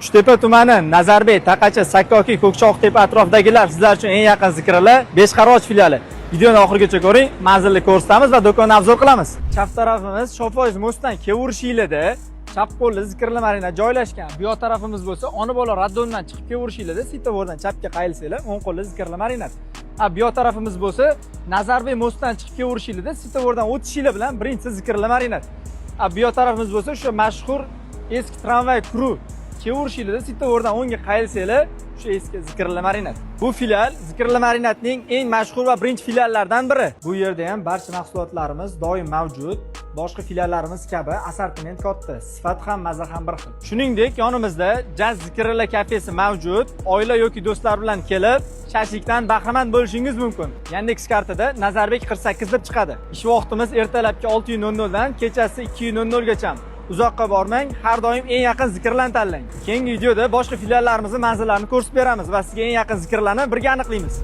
Uchtepa tumani, Nazarbek, Taqacha, Sakkoki, Ko'kchoqtepa atrofidagilar sizlar uchun eng yaqin zikrli Beshqarg'och filiali. Videoni oxirigacha ko'ring, manzilni ko'rsatamiz va do'konni obzor qilamiz. Chap tarafimiz Shofoiz mo'stdan kevurish yo'lida, chap qo'lli zikrli marina joylashgan. Bu yoq tarafimiz bo'lsa, ona bola raddondan chiqib kevurish yo'lida, svetofordan chapga qayilsanglar, o'ng qo'lli zikrli marina. Bu yoq tarafimiz bo'lsa, Nazarbek mo'stdan chiqib kevurish yo'lida, svetofordan o'tish yo'li bilan birinchi zikrli marina. Bu yoq tarafimiz bo'lsa, shu mashhur eski tramvay kuru kevurish yo'lida svetofordan o'ngga qayilsanglar, shu eski zikrli marinat. Bu filial zikrli marinatning eng mashhur va birinchi filiallaridan biri. Bu yerda ham barcha mahsulotlarimiz doim mavjud. Boshqa filiallarimiz kabi assortiment katta, sifat ham maza ham bir xil. Shuningdek, yonimizda Jaz zikrli kafesi mavjud. Oila yoki do'stlar bilan kelib, shashlikdan bahramand bo'lishingiz mumkin. Yandex kartada Nazarbek 48 deb chiqadi. Ish vaqtimiz ertalabki 6:00 dan kechasi 2:00 gacha. Uzoqqa bormang, har doim eng yaqin zikrlarni tanlang. Keyingi videoda boshqa filiallarimizning manzillarini ko'rsatib beramiz va sizga eng yaqin zikrlarni birga aniqlaymiz.